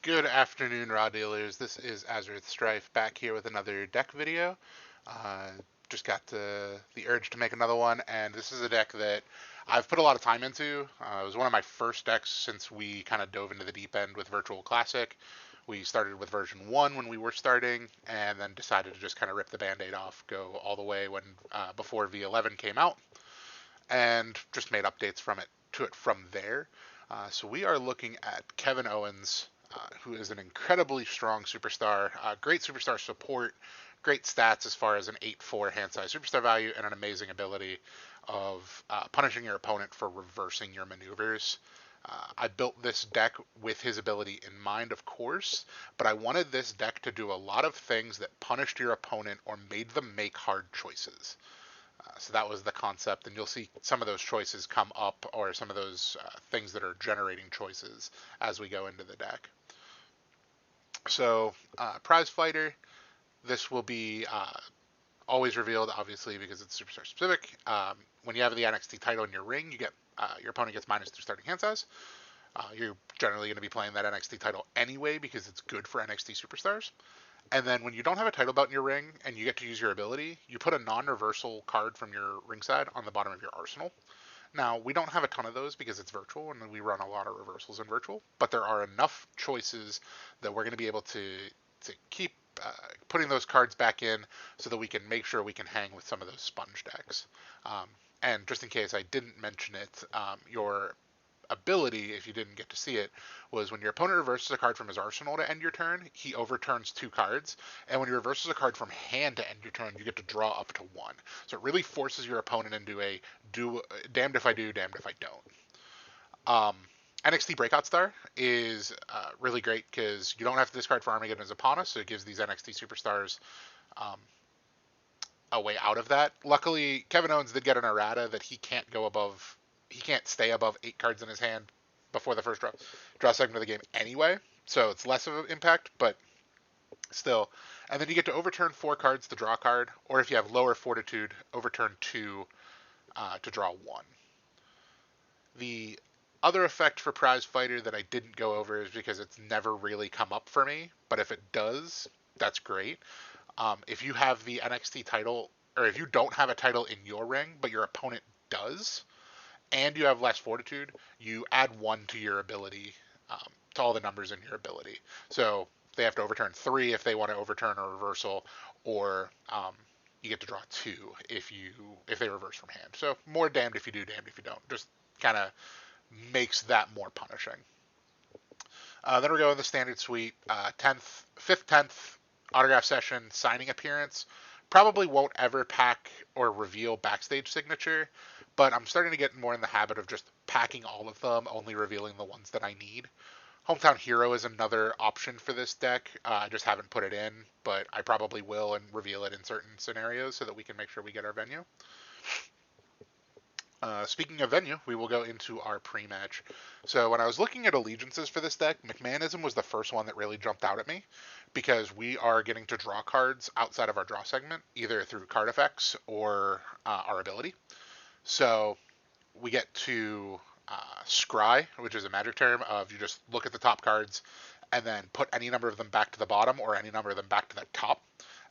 Good afternoon, raw dealers. This is Azurith Strife back here with another deck video. Uh, just got the urge to make another one, and this is a deck that I've put a lot of time into. It was one of my first decks since we kind of dove into the deep end with Virtual Classic. We started with version 1 when we were starting, and then decided to just kind of rip the band-aid off, go all the way when before V11 came out, and just made updates to it from there. So we are looking at Kevin Owens, who is an incredibly strong superstar, great superstar support, great stats as far as an 8-4 hand size superstar value, and an amazing ability of punishing your opponent for reversing your maneuvers. I built this deck with his ability in mind, of course, but I wanted this deck to do a lot of things that punished your opponent or made them make hard choices. So that was the concept, and you'll see some of those choices come up, or some of those things that are generating choices as we go into the deck. So, prize fighter, this will be always revealed, obviously, because it's superstar specific. When you have the NXT title in your ring, you get your opponent gets -2 starting hand size. You're generally going to be playing that NXT title anyway because it's good for NXT superstars. And then when you don't have a title belt in your ring and you get to use your ability, you put a non-reversal card from your ringside on the bottom of your arsenal. Now, we don't have a ton of those because it's virtual and we run a lot of reversals in virtual, but there are enough choices that we're going to be able to keep putting those cards back in so that we can make sure we can hang with some of those sponge decks. And just in case I didn't mention it, your ability, if you didn't get to see it, was when your opponent reverses a card from his arsenal to end your turn, he overturns 2 cards, and when he reverses a card from hand to end your turn, you get to draw up to 1. So it really forces your opponent into a damned if I do, damned if I don't. NXT Breakout Star is really great because you don't have to discard for Armageddon as upon us, so it gives these NXT superstars a way out of that. Luckily, Kevin Owens did get an errata that he can't stay above 8 cards in his hand before the first draw segment of the game anyway, so it's less of an impact, but still. And then you get to overturn 4 cards to draw a card, or if you have lower fortitude, overturn 2 to draw 1. The other effect for Prize Fighter that I didn't go over is because it's never really come up for me, but if it does, that's great. If you have the NXT title, or if you don't have a title in your ring, but your opponent does, and you have less fortitude, you add 1 to your ability, to all the numbers in your ability. So they have to overturn 3 if they want to overturn a reversal, or you get to draw 2 if they reverse from hand. So more damned if you do, damned if you don't. Just kind of makes that more punishing. Then we go in the standard suite, 5th, 10th autograph session, signing appearance. Probably won't ever pack or reveal backstage signature, but I'm starting to get more in the habit of just packing all of them, only revealing the ones that I need. Hometown Hero is another option for this deck. I just haven't put it in, but I probably will and reveal it in certain scenarios so that we can make sure we get our venue. Speaking of venue, we will go into our pre-match. So when I was looking at allegiances for this deck, McMahonism was the first one that really jumped out at me because we are getting to draw cards outside of our draw segment, either through card effects or our ability. So we get to scry, which is a magic term of you just look at the top cards and then put any number of them back to the bottom or any number of them back to the top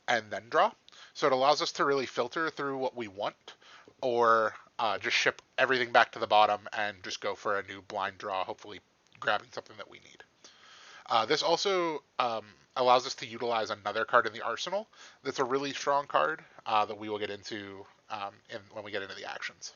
and then draw. So it allows us to really filter through what we want, or just ship everything back to the bottom and just go for a new blind draw, hopefully grabbing something that we need. This also allows us to utilize another card in the arsenal that's a really strong card that we will get into when we get into the actions.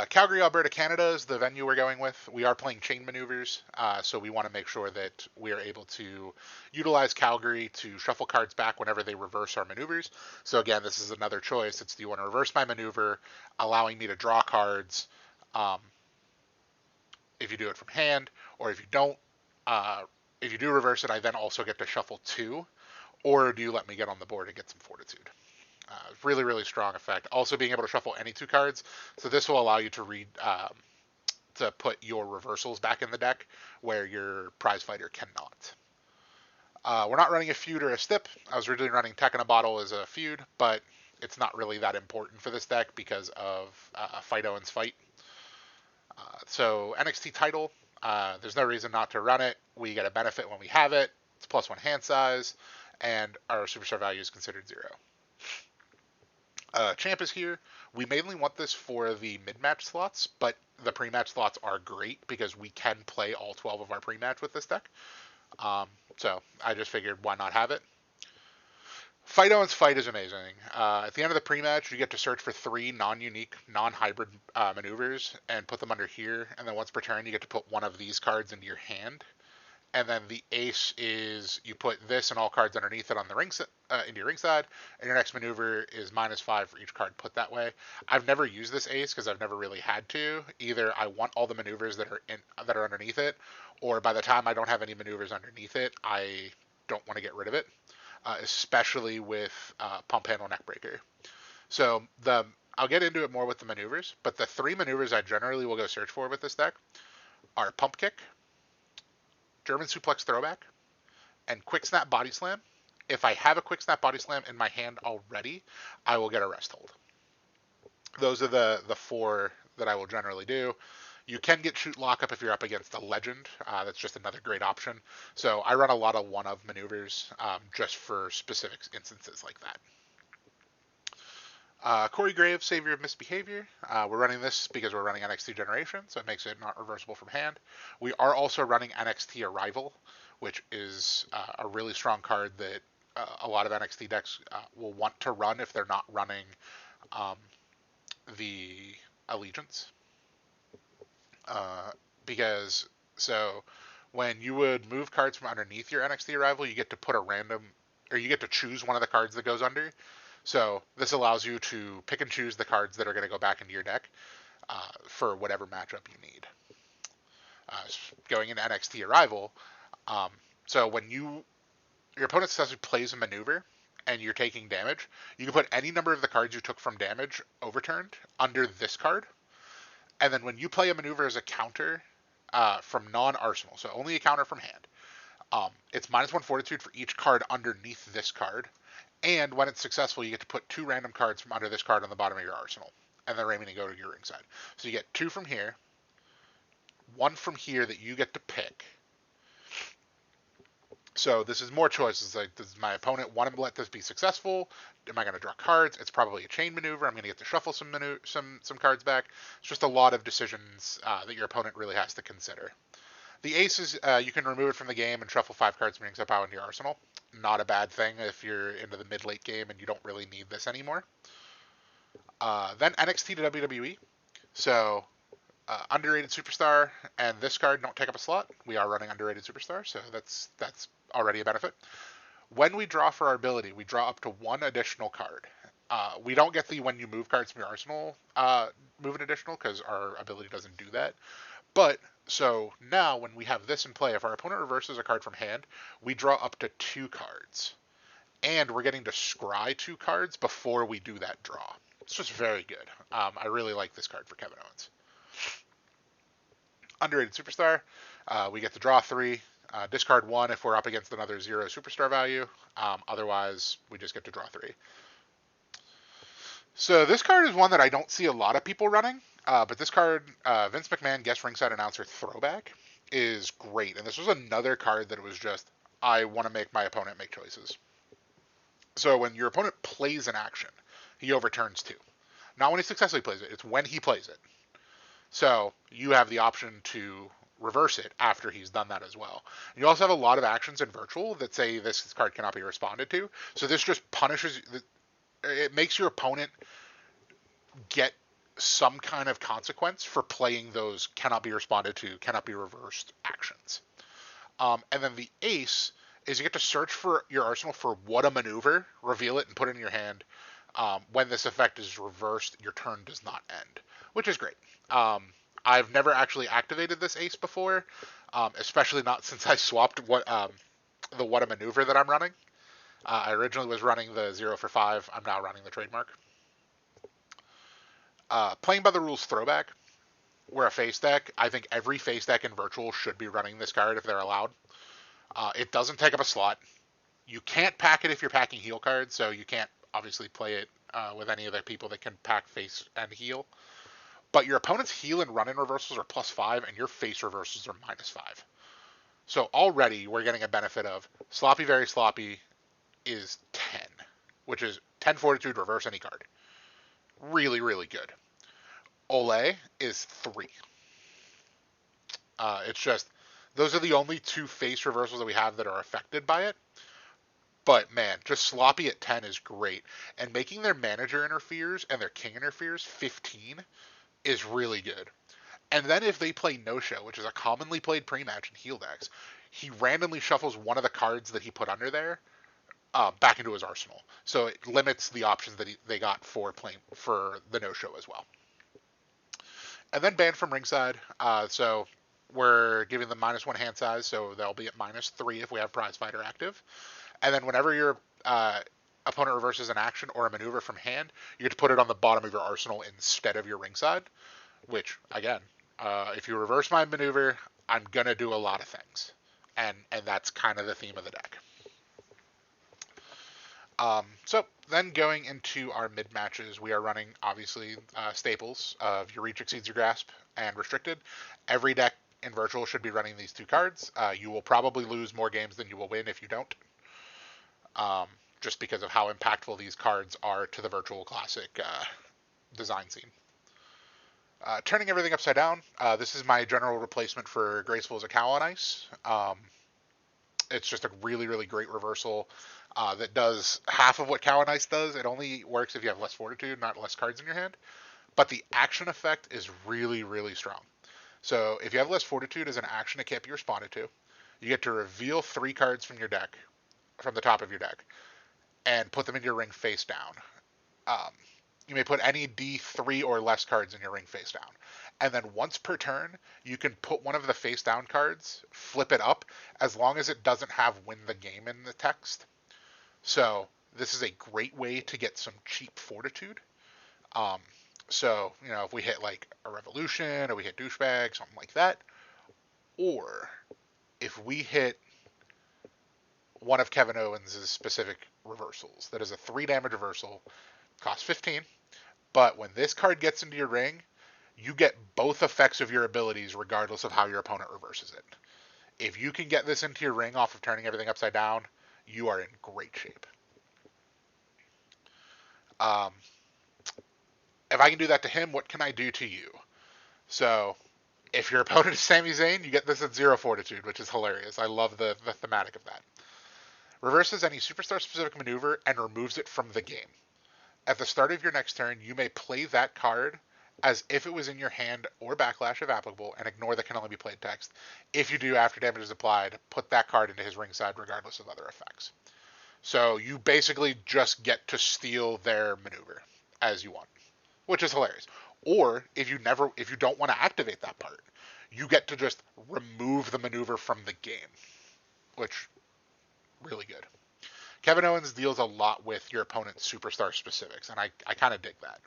Calgary, Alberta, Canada is the venue we're going with. We are playing chain maneuvers, so we want to make sure that we are able to utilize Calgary to shuffle cards back whenever they reverse our maneuvers. So again, this is another choice. It's, do you want to reverse my maneuver, allowing me to draw cards if you do it from hand, or if you don't, if you do reverse it, I then also get to shuffle 2, or do you let me get on the board and get some fortitude? Really, really strong effect. Also being able to shuffle any 2 cards. So this will allow you to to put your reversals back in the deck where your prize fighter cannot. We're not running a feud or a stip. I was originally running Tech in a Bottle as a feud, but it's not really that important for this deck because of Owens Fight. So NXT title, There's no reason not to run it. We get a benefit when we have it. It's +1 hand size, and our superstar value is considered 0. Champ is here. We mainly want this for the mid-match slots, but the pre-match slots are great because we can play all 12 of our pre-match with this deck. So I just figured, why not have it? Owens Fight is amazing. At the end of the pre-match, you get to search for 3 non-unique, non-hybrid maneuvers and put them under here. And then once per turn, you get to put one of these cards into your hand. And then the ace is you put this and all cards underneath it on the into your ring side, and your next maneuver is -5 for each card put that way. I've never used this ace because I've never really had to. Either I want all the maneuvers that are underneath it, or by the time I don't have any maneuvers underneath it, I don't want to get rid of it, especially with pump handle neckbreaker. So I'll get into it more with the maneuvers, but the 3 maneuvers I generally will go search for with this deck are pump kick, German suplex throwback, and quick snap body slam. If I have a quick snap body slam in my hand already, I will get a rest hold. Those are the 4 that I will generally do. You can get shoot lockup if you're up against a legend. That's just another great option. So I run a lot of one-of maneuvers just for specific instances like that. Corey Graves, Savior of Misbehavior. We're running this because we're running NXT Generation, so it makes it not reversible from hand. We are also running NXT Arrival, which is a really strong card that a lot of NXT decks will want to run if they're not running the Allegiance. Because, so, when you would move cards from underneath your NXT Arrival, you get to put a random, or you get to choose one of the cards that goes under. So this allows you to pick and choose the cards that are going to go back into your deck for whatever matchup you need. Going into NXT Arrival, so when your opponent successfully plays a maneuver and you're taking damage, you can put any number of the cards you took from damage overturned under this card. And then when you play a maneuver as a counter from non-arsenal, so only a counter from hand, it's -1 fortitude for each card underneath this card. And when it's successful, you get to put 2 random cards from under this card on the bottom of your arsenal, and the remaining go to your ringside. So you get 2 from here, 1 from here that you get to pick. So this is more choices. Like, does my opponent want to let this be successful? Am I going to draw cards? It's probably a chain maneuver. I'm going to get to shuffle some cards back. It's just a lot of decisions that your opponent really has to consider. The ace is you can remove it from the game and shuffle 5 cards from ringside power into your arsenal. Not a bad thing if you're into the mid-late game and you don't really need this anymore. Then NXT to WWE. So underrated superstar and this card don't take up a slot. We are running underrated superstar, so that's already a benefit. When we draw for our ability, we draw up to 1 additional card. We don't get the when you move cards from your arsenal move an additional because our ability doesn't do that. But so now when we have this in play, if our opponent reverses a card from hand, we draw up to 2 cards. And we're getting to scry 2 cards before we do that draw. It's just very good. I really like this card for Kevin Owens. Underrated superstar, we get to draw 3. Discard 1 if we're up against another 0 superstar value. Otherwise, we just get to draw 3. So this card is one that I don't see a lot of people running. But this card, Vince McMahon guest ringside announcer throwback, is great. And this was another card that was just, I want to make my opponent make choices. So when your opponent plays an action, he overturns 2. Not when he successfully plays it, it's when he plays it. So you have the option to reverse it after he's done that as well. You also have a lot of actions in virtual that say this card cannot be responded to. So this just punishes, it makes your opponent get some kind of consequence for playing those cannot be responded to, cannot be reversed actions. And then the ace is you get to search for your arsenal for what a maneuver, reveal it, and put it in your hand. When this effect is reversed, your turn does not end, which is great. I've never actually activated this ace before, especially not since I swapped the what a maneuver that I'm running. I originally was running the 0 for 5. I'm now running the trademark. Playing by the rules throwback. We're a face deck. I think every face deck in virtual should be running this card if they're allowed. It doesn't take up a slot. You can't pack it if you're packing heal cards, so you can't obviously play it with any of the people that can pack face and heal. but your opponent's heel and run-in reversals are +5, and your face reversals are -5. So already we're getting a benefit of sloppy, very sloppy is 10, which is 10 fortitude, reverse any card. Really, really good. Ole is 3. It's just, those are the only 2 face reversals that we have that are affected by it. But man, just sloppy at 10 is great. And making their manager interferes and their king interferes 15 is really good. And then if they play no-show, which is a commonly played pre-match in heel decks, he randomly shuffles one of the cards that he put under there back into his arsenal. So it limits the options that they got for playing for the no-show as well. And then banned from ringside. So we're giving them -1 hand size, so they'll be at -3 if we have prizefighter active. And then whenever your opponent reverses an action or a maneuver from hand, you get to put it on the bottom of your arsenal instead of your ringside. Which, again, if you reverse my maneuver, I'm going to do a lot of things. And that's kind of the theme of the deck. So then going into our mid matches, we are running obviously staples of your reach exceeds your grasp and restricted. Every deck in virtual should be running these 2 cards. You will probably lose more games than you will win if you don't. Just because of how impactful these cards are to the virtual classic design scene. Turning everything upside down, this is my general replacement for Graceful as a Cow on Ice. It's just a really, really great reversal that does half of what Cow on Ice does. It only works if you have less fortitude, not less cards in your hand. But the action effect is really, really strong. So if you have less fortitude as an action it can't be responded to, you get to reveal 3 cards from your deck, from the top of your deck, and put them in your ring face down. You may put any D3 or less cards in your ring face down. And then once per turn, you can put one of the face down cards, flip it up, as long as it doesn't have win the game in the text. So this is a great way to get some cheap fortitude. So, if we hit like a Revolution, or we hit Douchebag, something like that, or if we hit one of Kevin Owens' specific reversals, that is a 3 damage reversal, costs 15, but when this card gets into your ring, you get both effects of your abilities regardless of how your opponent reverses it. If you can get this into your ring off of turning everything upside down, you are in great shape. If I can do that to him, what can I do to you? So, if your opponent is Sami Zayn, you get this at 0 fortitude, which is hilarious. I love the thematic of that. Reverses any superstar-specific maneuver and removes it from the game. At the start of your next turn, you may play that card as if it was in your hand or Backlash if applicable, and ignore the can only be played text. If you do, after damage is applied, put that card into his ringside regardless of other effects. So you basically just get to steal their maneuver as you want, which is hilarious. Or if you don't want to activate that part, you get to just remove the maneuver from the game, which really good. Kevin Owens deals a lot with your opponent's superstar specifics, and I kind of dig that.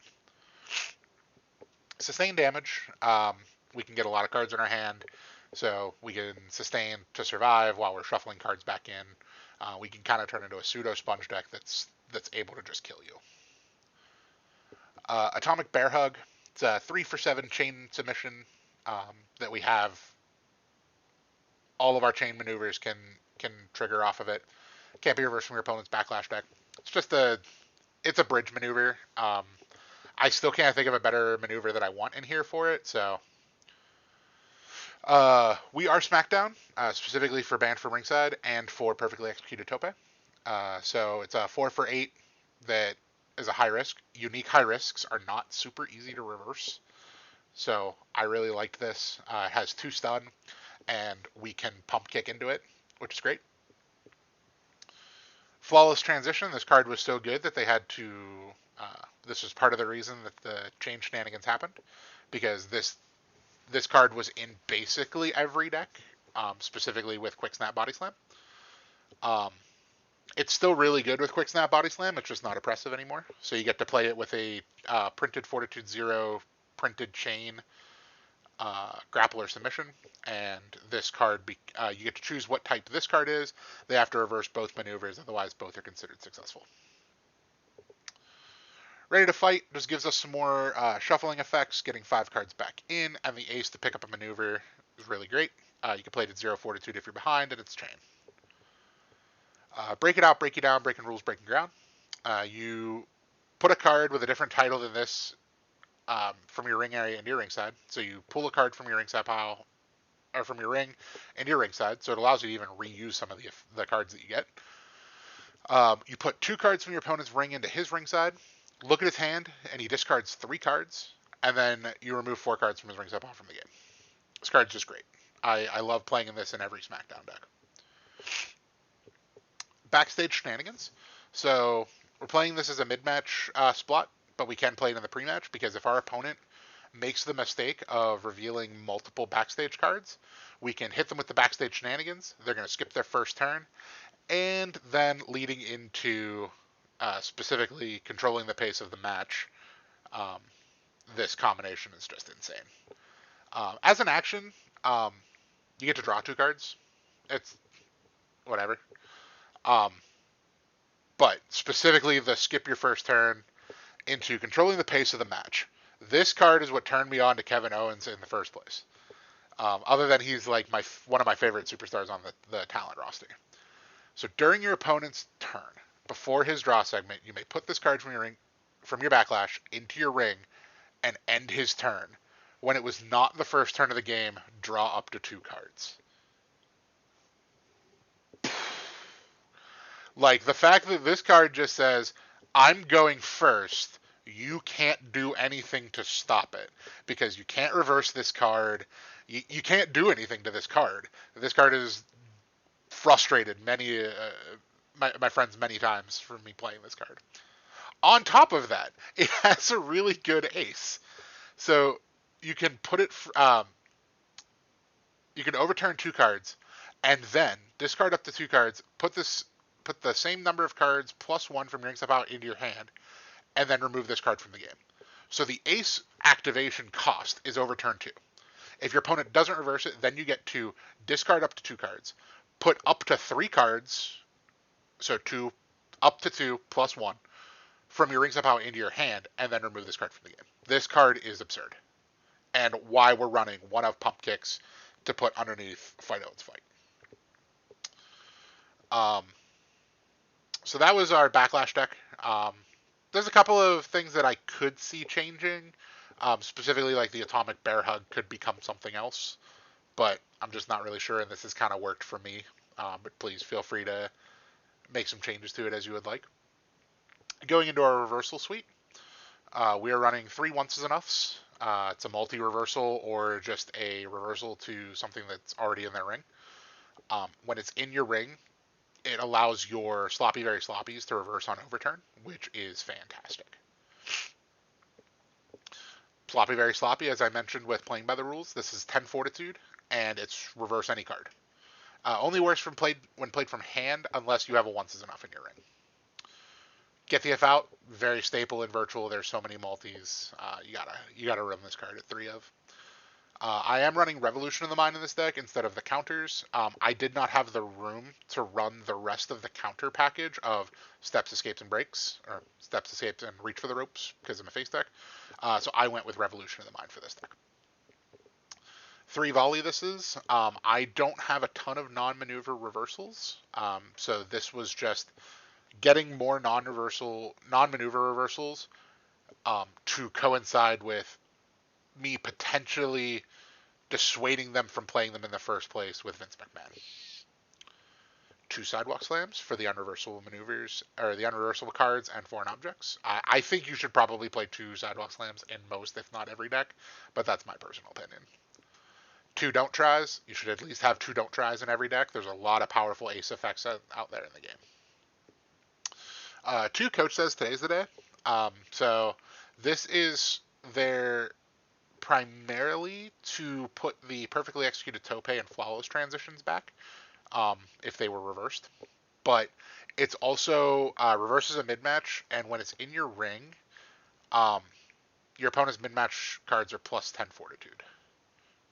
Sustain damage. We can get a lot of cards in our hand, so we can sustain to survive while we're shuffling cards back in. We can kind of turn into a pseudo sponge deck that's able to just kill you. Atomic Bear Hug. It's a 3 for 7 chain submission that we have. All of our chain maneuvers can trigger off of it. Can't be reversed from your opponent's Backlash deck. It's just it's a bridge maneuver. I still can't think of a better maneuver that I want in here for it, so. We are SmackDown, specifically for Banned from Ringside and for Perfectly Executed Tope. So it's a 4 for 8 that is a high risk. Unique high risks are not super easy to reverse, so I really liked this. It has 2 stun, and we can pump kick into it, which is great. Flawless Transition. This card was so good that they had to. This was part of the reason that the chain shenanigans happened, because this card was in basically every deck, specifically with Quick Snap Body Slam. It's still really good with Quick Snap Body Slam. It's just not oppressive anymore. So you get to play it with a printed Fortitude 0, printed chain, grappler submission, and this card, you get to choose what type this card is. They have to reverse both maneuvers, otherwise both are considered successful. Ready to Fight just gives us some more shuffling effects, getting 5 cards back in, and the ace to pick up a maneuver is really great. You can play it at 0 fortitude if you're behind, and it's chain. Break It Out, Break You Down, Breaking Rules, Breaking Ground. You put a card with a different title than this from your ring area into your ring side. So you pull a card from your ringside pile, or from your ring into your ring side, so it allows you to even reuse some of the cards that you get. You put 2 cards from your opponent's ring into his ring side, look at his hand, and he discards 3 cards, and then you remove 4 cards from his ringside pile from the game. This card's just great. I love playing in this in every SmackDown deck. Backstage Shenanigans. So we're playing this as a mid-match spot, but we can play it in the pre-match, because if our opponent makes the mistake of revealing multiple backstage cards, we can hit them with the backstage shenanigans. They're going to skip their first turn, and then leading into specifically controlling the pace of the match, this combination is just insane. As an action, you get to draw 2 cards. It's whatever. But specifically the skip your first turn into controlling the pace of the match. This card is what turned me on to Kevin Owens in the first place. Other than he's like one of my favorite superstars on the talent roster. So during your opponent's turn, before his draw segment, you may put this card from your Backlash into your ring and end his turn. When it was not the first turn of the game, draw up to 2 cards. Like, the fact that this card just says, I'm going first, you can't do anything to stop it, because you can't reverse this card. You can't do anything to this card. This card has frustrated my friends many times from me playing this card. On top of that, it has a really good ace. So you can put it, you can overturn 2 cards, and then discard up to 2 cards, put the same number of cards plus 1 from your ringside pile into your hand, and then remove this card from the game. So the ace activation cost is overturn 2. If your opponent doesn't reverse it, then you get to discard up to 2 cards, put up to 3 cards, so up to 2 plus 1, from your ringside pile into your hand, and then remove this card from the game. This card is absurd, and why we're running one of Pump Kicks to put underneath Fight Owens Fight. So that was our Backlash deck. There's a couple of things that I could see changing. Specifically, like the Atomic Bear Hug could become something else, but I'm just not really sure, and this has kind of worked for me. But please feel free to make some changes to it as you would like. Going into our reversal suite, we are running 3 onces and enoughs. It's a multi-reversal or just a reversal to something that's already in their ring. When it's in your ring, it allows your Sloppy Very Sloppies to reverse on overturn, which is fantastic. Sloppy Very Sloppy, as I mentioned with playing by the rules, this is 10 Fortitude, and it's reverse any card. Only works when played from hand, unless you have a once is enough in your ring. Get the F out, very staple in virtual. There's so many multis. You gotta run this card at 3 of. I am running Revolution of the Mind in this deck instead of the counters. I did not have the room to run the rest of the counter package of Steps, Escapes, and Breaks, or Steps, Escapes, and Reach for the Ropes, because I'm a face deck. So I went with Revolution of the Mind for this deck. 3 volley this is. I don't have a ton of non-maneuver reversals, so this was just getting more non-maneuver reversals to coincide with me potentially dissuading them from playing them in the first place with Vince McMahon. 2 sidewalk slams for the unreversible maneuvers, or the unreversible cards and foreign objects. I think you should probably play 2 sidewalk slams in most, if not every deck, but that's my personal opinion. 2 don't tries. You should at least have 2 don't tries in every deck. There's a lot of powerful ace effects out there in the game. 2 Coach Says Today's the Day. So this is their primarily to put the perfectly executed tope and flawless transitions back if they were reversed. But it's also reverses a mid-match, and when it's in your ring, your opponent's mid-match cards are plus 10 fortitude.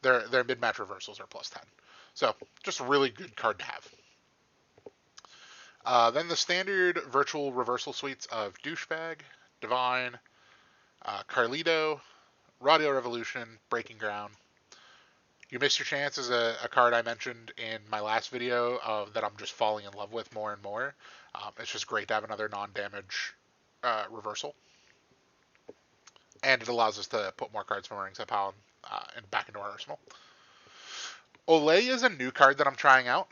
Their mid-match reversals are plus 10. So just a really good card to have. Then the standard virtual reversal suites of Douchebag, Divine, Carlito, Radio Revolution, Breaking Ground. You Missed Your Chance is a card I mentioned in my last video that I'm just falling in love with more and more. It's just great to have another non-damage reversal. And it allows us to put more cards from our ringside pile and back into our arsenal. Olay is a new card that I'm trying out.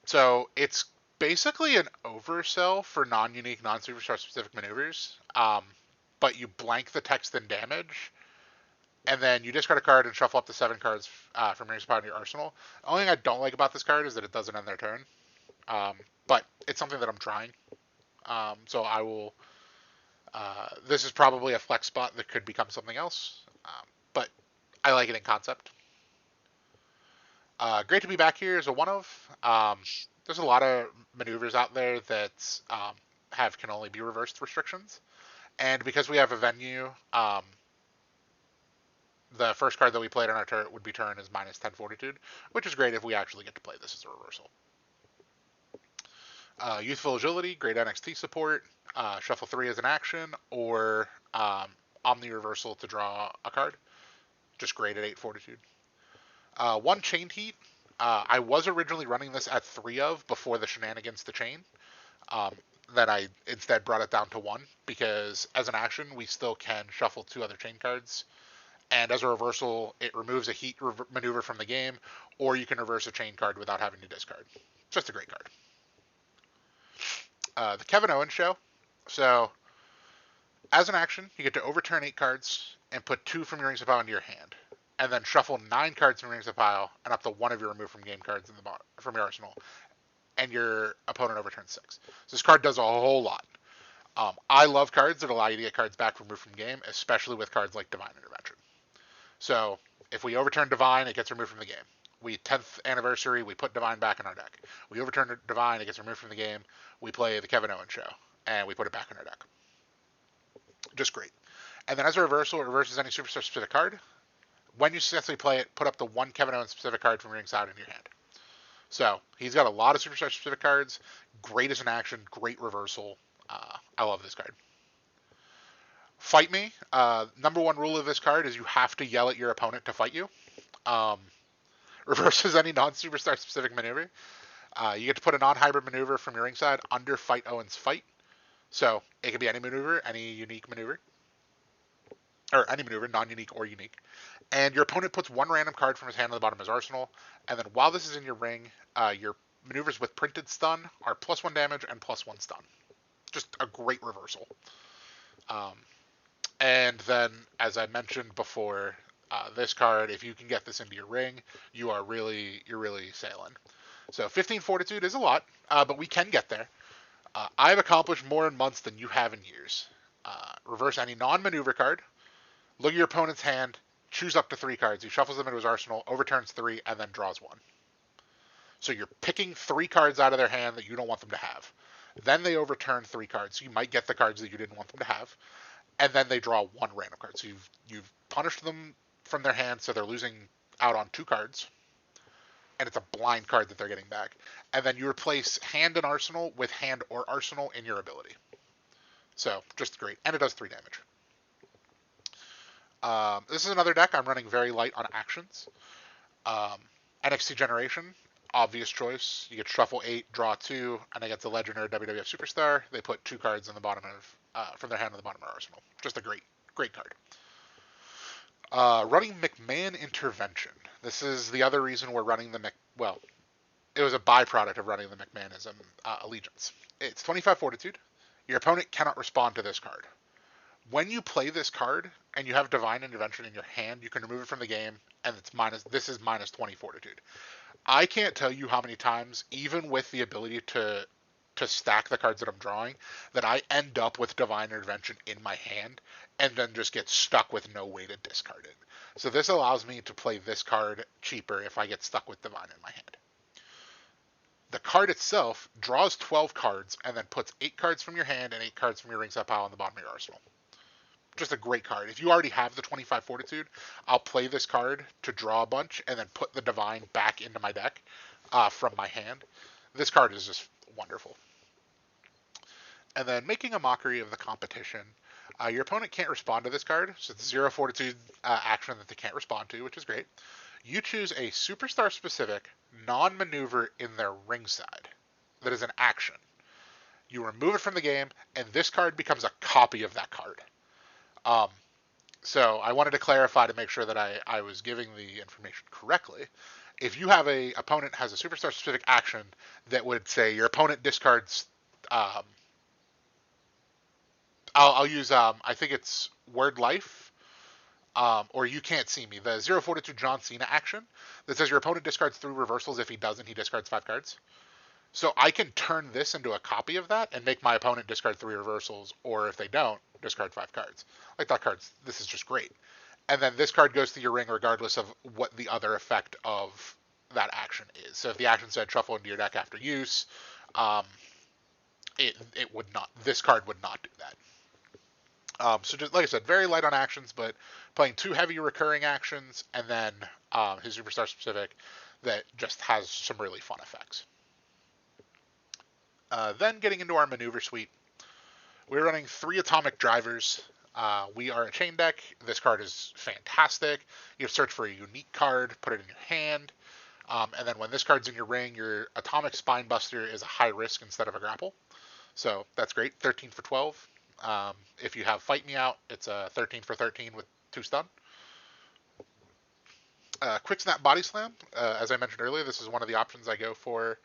So it's basically an oversell for non-unique, non-superstar specific maneuvers. But you blank the text and damage, and then you discard a card and shuffle up to 7 cards from your spot in your arsenal. The only thing I don't like about this card is that it doesn't end their turn. But it's something that I'm trying. So I will... this is probably a flex spot that could become something else. But I like it in concept. Great to be back here is a one of. There's a lot of maneuvers out there that can only be reversed restrictions. And because we have a venue, the first card that we played on our turret would be turn is minus 10 fortitude, which is great if we actually get to play this as a reversal. Youthful Agility, great NXT support. Shuffle 3 as an action, or Omni Reversal to draw a card. Just great at 8 fortitude. 1 Chained Heat. I was originally running this at 3 of before the shenanigans to chain. Then I instead brought it down to 1 because as an action we still can shuffle 2 other chain cards, and as a reversal it removes a heat maneuver from the game, or you can reverse a chain card without having to discard. Just a great card. The Kevin Owens Show. So as an action you get to overturn 8 cards and put 2 from your ringside pile into your hand, and then shuffle 9 cards from your ringside pile and up to 1 of your removed from game cards from your arsenal, and your opponent overturns 6. So this card does a whole lot. I love cards that allow you to get cards back removed from game, especially with cards like Divine Intervention. So if we overturn Divine, it gets removed from the game. We 10th anniversary, we put Divine back in our deck. We overturn Divine, it gets removed from the game. We play the Kevin Owens Show, and we put it back in our deck. Just great. And then as a reversal, it reverses any superstar specific card. When you successfully play it, put up the 1 Kevin Owens specific card from ringside in your hand. So he's got a lot of superstar specific cards. Great as an action, great reversal. I love this card. Fight Me. Number 1 rule of this card is you have to yell at your opponent to fight you. Reverses any non-superstar specific maneuver. You get to put a non-hybrid maneuver from your ringside under Fight Owens Fight. So it can be any maneuver, any unique maneuver. Or any maneuver, non-unique or unique. And your opponent puts 1 random card from his hand to the bottom of his arsenal. And then while this is in your ring, your maneuvers with printed stun are +1 damage and +1 stun. Just a great reversal. And then, as I mentioned before, this card, if you can get this into your ring, you're really sailing. So 15 fortitude is a lot, but we can get there. I've accomplished more in months than you have in years. Reverse any non-maneuver card. Look at your opponent's hand, choose up to 3 cards. He shuffles them into his arsenal, overturns 3, and then draws 1. So you're picking 3 cards out of their hand that you don't want them to have. Then they overturn 3 cards. So you might get the cards that you didn't want them to have. And then they draw 1 random card. So you've punished them from their hand, so they're losing out on 2 cards. And it's a blind card that they're getting back. And then you replace hand and arsenal with hand or arsenal in your ability. So just great. And it does 3 damage. This is another deck I'm running very light on actions. NXT Generation, obvious choice. You get shuffle 8, draw 2, and against a legend or a WWF superstar, they put 2 cards in the bottom of from their hand to the bottom of their arsenal. Just a great card. Running McMahon Intervention. This is the other reason we're running the it was a byproduct of running the McMahonism allegiance. It's 25 fortitude. Your opponent cannot respond to this card. When you play this card and you have Divine Intervention in your hand, you can remove it from the game, and this is minus 20 fortitude. I can't tell you how many times, even with the ability to stack the cards that I'm drawing, that I end up with Divine Intervention in my hand and then just get stuck with no way to discard it. So this allows me to play this card cheaper if I get stuck with Divine in my hand. The card itself draws 12 cards and then puts 8 cards from your hand and 8 cards from your ringside pile on the bottom of your arsenal. Just a great card. If you already have the 25 fortitude, I'll play this card to draw a bunch and then put the Divine back into my deck from my hand. This card is just wonderful. And then making a mockery of the competition. Your opponent can't respond to this card, so it's a 0 Fortitude action that they can't respond to, which is great. You choose a superstar-specific non-maneuver in their ringside that is an action. You remove it from the game, and this card becomes a copy of that card. Um, so I wanted to clarify to make sure that I was giving the information correctly. If you have a opponent has a superstar specific action that would say your opponent discards, um, I'll use I think it's word life, or you can't see me, the 0 Fortitude John Cena action that says your opponent discards 3 reversals. If he doesn't, he discards 5 cards. So I can turn this into a copy of that and make my opponent discard 3 reversals, or if they don't, discard 5 cards. Like that card's, this is just great. And then this card goes to your ring regardless of what the other effect of that action is. So if the action said shuffle into your deck after use, um, it would not. This card would not do that. So just like I said, very light on actions, but playing 2 heavy recurring actions and then his superstar specific that just has some really fun effects. Then getting into our maneuver suite, we're running 3 atomic drivers. We are a chain deck. This card is fantastic. You have search for a unique card, put it in your hand, and then when this card's in your ring, your atomic spine buster is a high risk instead of a grapple. So that's great. 13 for 12. If you have fight me out, it's a 13 for 13 with 2 stun. Quick snap body slam. As I mentioned earlier, this is one of the options I go for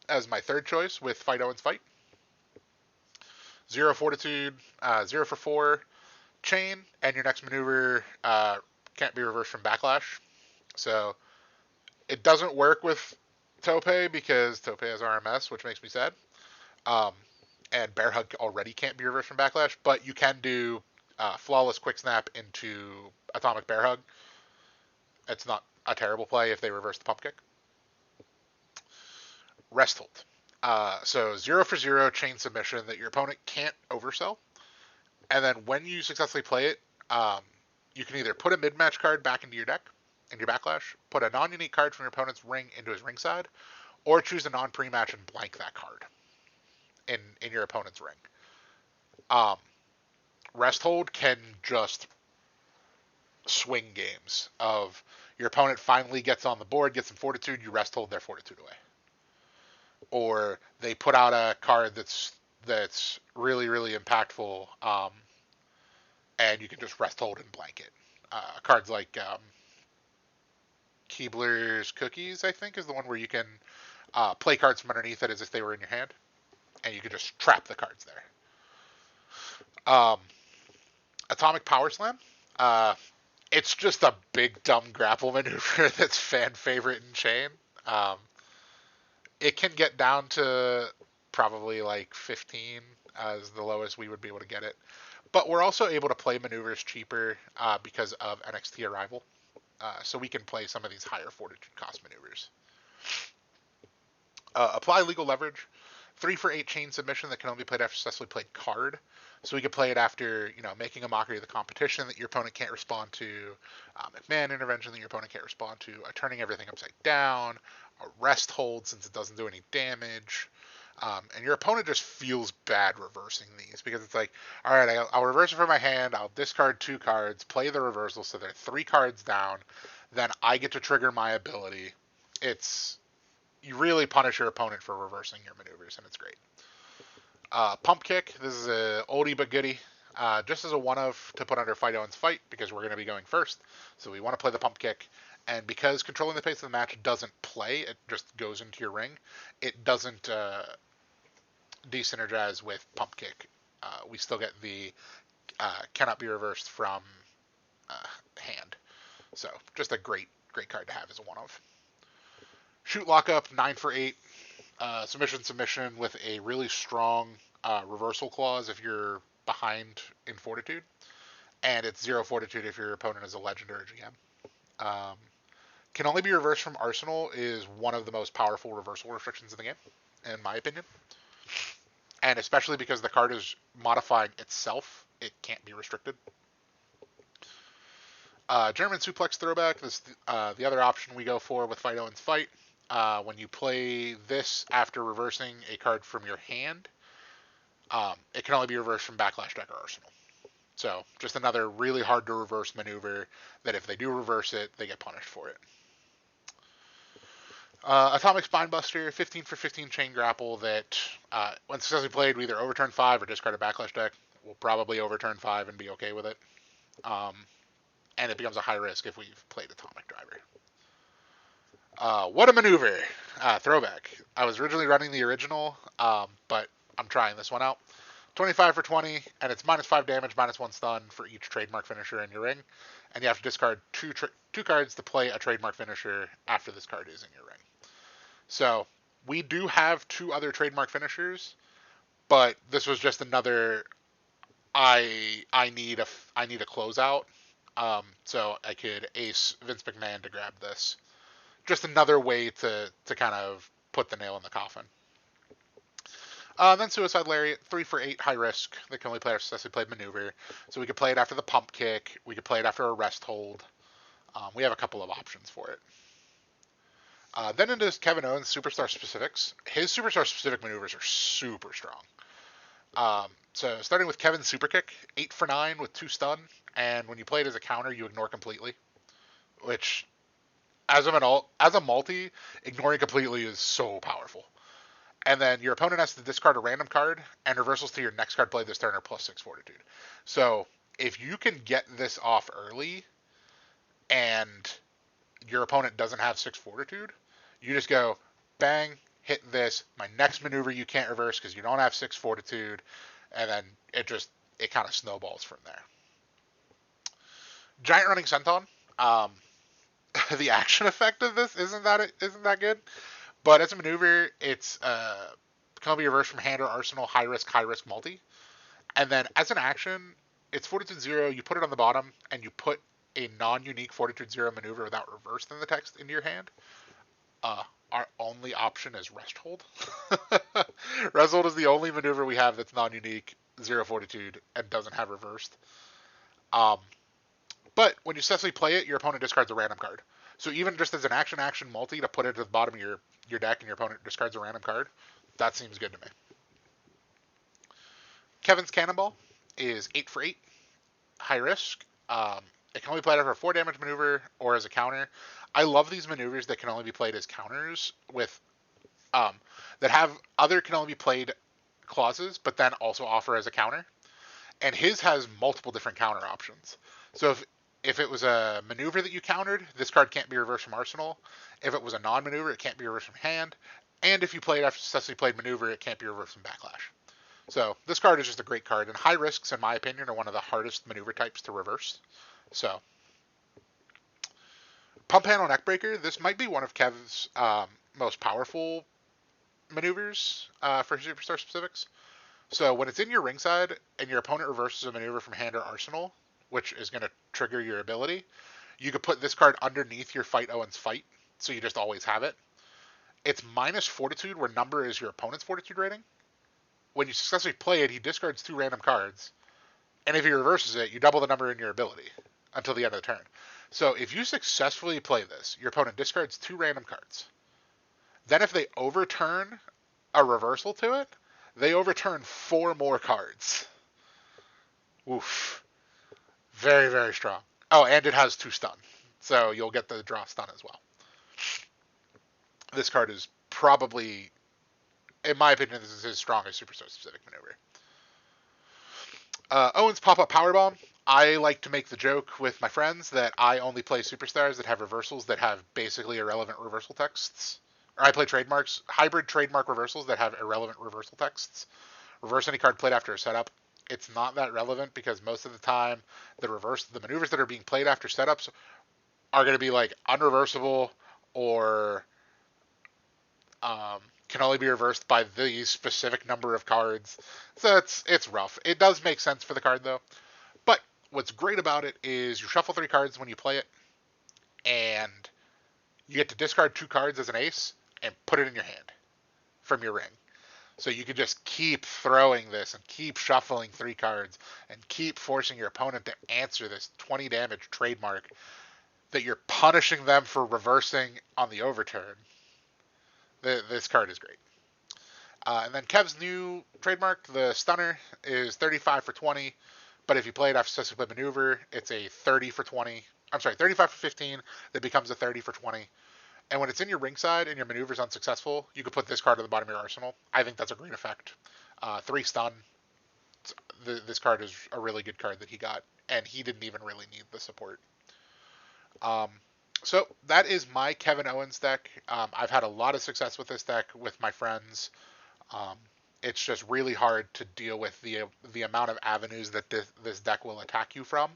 as my third choice with Owens Fight. 0 Fortitude, 0 for 4, chain, and your next maneuver can't be reversed from Backlash. So it doesn't work with Tope because Tope has RMS, which makes me sad. And Bear Hug already can't be reversed from Backlash, but you can do Flawless Quick Snap into Atomic Bear Hug. It's not a terrible play if they reverse the pump kick. Rest Hold. So 0 for 0 chain submission that your opponent can't oversell. And then when you successfully play it, you can either put a mid-match card back into your deck, in your Backlash, put a non-unique card from your opponent's ring into his ringside, or choose a non-pre-match and blank that card in your opponent's ring. Rest Hold can just swing games of your opponent finally gets on the board, gets some fortitude, you rest hold their fortitude away. Or they put out a card that's really, really impactful, and you can just rest hold and blank it. Cards like Keebler's Cookies, I think, is the one where you can play cards from underneath it as if they were in your hand, and you can just trap the cards there. Atomic Power Slam. It's just a big dumb grapple maneuver that's fan favorite in chain. It can get down to probably like 15 as the lowest we would be able to get it. But we're also able to play maneuvers cheaper because of NXT Arrival. So we can play some of these higher fortitude cost maneuvers. Apply Legal Leverage. 3 for 8 chain submission that can only be played after successfully played card. So we could play it after, making a mockery of the competition that your opponent can't respond to, McMahon intervention that your opponent can't respond to, turning everything upside down, a rest hold since it doesn't do any damage. And your opponent just feels bad reversing these because it's like, all right, I'll reverse it from my hand, I'll discard 2 cards, play the reversal, so they're 3 cards down, then I get to trigger my ability. You really punish your opponent for reversing your maneuvers, and it's great. Pump Kick. This is a oldie but goodie. Just as a one-of to put under Owens Fight because we're going to be going first. So we want to play the Pump Kick. And because controlling the pace of the match doesn't play, it just goes into your ring, it doesn't desynergize with Pump Kick. We still get the cannot be reversed from hand. So just a great card to have as a one-of. Shoot Lockup, 9 for 8. Submission with a really strong reversal clause if you're behind in Fortitude. And it's 0 Fortitude if your opponent is a Legend or a GM. Can only be reversed from Arsenal is one of the most powerful reversal restrictions in the game, in my opinion. And especially because the card is modifying itself, it can't be restricted. German Suplex Throwback. This is the other option we go for with Owens Fight. When you play this after reversing a card from your hand, it can only be reversed from Backlash deck or Arsenal. So just another really hard to reverse maneuver that if they do reverse it, they get punished for it. Atomic Spinebuster, 15 for 15 chain grapple that, when successfully played, we either overturn 5 or discard a Backlash deck. We'll probably overturn 5 and be okay with it. And it becomes a high risk if we've played Atomic Driver. What a maneuver! Throwback. I was originally running the original, but I'm trying this one out. 25 for 20, and it's -5 damage, -1 stun for each trademark finisher in your ring. And you have to discard two cards to play a trademark finisher after this card is in your ring. So we do have 2 other trademark finishers, but this was just another I need a closeout. So I could ace Vince McMahon to grab this. Just another way to kind of put the nail in the coffin. Then Suicide Lariat, 3 for 8, high risk. They can only play after successfully played maneuver. So we could play it after the pump kick. We could play it after a rest hold. We have a couple of options for it. Then into Kevin Owens Superstar Specifics. His Superstar Specific maneuvers are super strong. So starting with Kevin's Super Kick, 8 for 9 with 2 stun. And when you play it as a counter, you ignore completely. Which, as a multi, ignoring completely is so powerful. And then your opponent has to discard a random card, and reversals to your next card played this turn are +6 fortitude. So if you can get this off early, and your opponent doesn't have 6 fortitude, you just go, bang, hit this. My next maneuver you can't reverse because you don't have 6 fortitude, and then it kind of snowballs from there. Giant Running Senton. The action effect of this isn't that good. But as a maneuver, it's can be reversed from hand or arsenal, high risk multi. And then as an action, it's Fortitude 0, you put it on the bottom, and you put a non-unique Fortitude 0 maneuver without reversed in the text into your hand. Our only option is Rest Hold. Rest Hold is the only maneuver we have that's non-unique, 0 Fortitude, and doesn't have reversed. But when you successfully play it, your opponent discards a random card. So even just as an action multi to put it at the bottom of your deck and your opponent discards a random card, that seems good to me. Kevin's Cannonball is 8 for 8, high risk. It can only be played after a 4 damage maneuver or as a counter. I love these maneuvers that can only be played as counters with that have other can only be played clauses, but then also offer as a counter. And his has multiple different counter options. So if it was a maneuver that you countered, this card can't be reversed from arsenal. If it was a non-maneuver, it can't be reversed from hand. And if you play it after successfully played maneuver, it can't be reversed from backlash. So this card is just a great card. And high risks, in my opinion, are one of the hardest maneuver types to reverse. So Pump Handle Neckbreaker, this might be one of Kev's most powerful maneuvers for Superstar Specifics. So when it's in your ringside and your opponent reverses a maneuver from hand or arsenal, which is going to trigger your ability, you could put this card underneath your Owens Fight, so you just always have it. It's minus Fortitude, where number is your opponent's Fortitude rating. When you successfully play it, he discards 2 random cards, and if he reverses it, you double the number in your ability until the end of the turn. So if you successfully play this, your opponent discards 2 random cards. Then if they overturn a reversal to it, they overturn 4 more cards. Oof. Very, very strong. Oh, and it has 2 stun. So you'll get the draw stun as well. This card is probably, in my opinion, this is his strongest Superstar Specific maneuver. Owens Pop-Up Powerbomb. I like to make the joke with my friends that I only play Superstars that have reversals that have basically irrelevant reversal texts. Or I play trademarks, hybrid trademark reversals that have irrelevant reversal texts. Reverse any card played after a setup. It's not that relevant because most of the time the maneuvers that are being played after setups are going to be like unreversible or can only be reversed by the specific number of cards. So it's rough. It does make sense for the card though. But what's great about it is you shuffle 3 cards when you play it, and you get to discard 2 cards as an ace and put it in your hand from your ring. So you can just keep throwing this and keep shuffling 3 cards and keep forcing your opponent to answer this 20 damage trademark that you're punishing them for reversing on the overturn. This card is great. And then Kev's new trademark, the Stunner, is 35 for 20, But if you play it after successfully play maneuver, it's a 30 for 20. I'm sorry, 35 for 15 that becomes a 30 for 20. And when it's in your ringside and your maneuver is unsuccessful, you can put this card at the bottom of your arsenal. I think that's a great effect. 3 stun. This card is a really good card that he got, and he didn't even really need the support. Um, so that is my Kevin Owens deck. I've had a lot of success with this deck with my friends. Um, it's just really hard to deal with the amount of avenues that this deck will attack you from.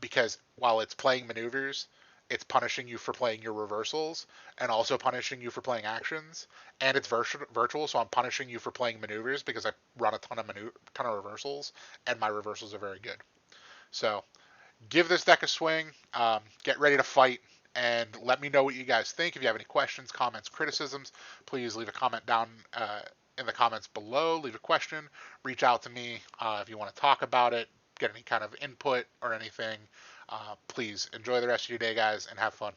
Because while it's playing maneuvers, it's punishing you for playing your reversals and also punishing you for playing actions. And it's virtual, so I'm punishing you for playing maneuvers because I run a ton of reversals, and my reversals are very good. So give this deck a swing. Get ready to fight, and let me know what you guys think. If you have any questions, comments, criticisms, please leave a comment down in the comments below. Leave a question. Reach out to me if you want to talk about it, get any kind of input or anything. Please enjoy the rest of your day, guys, and have fun.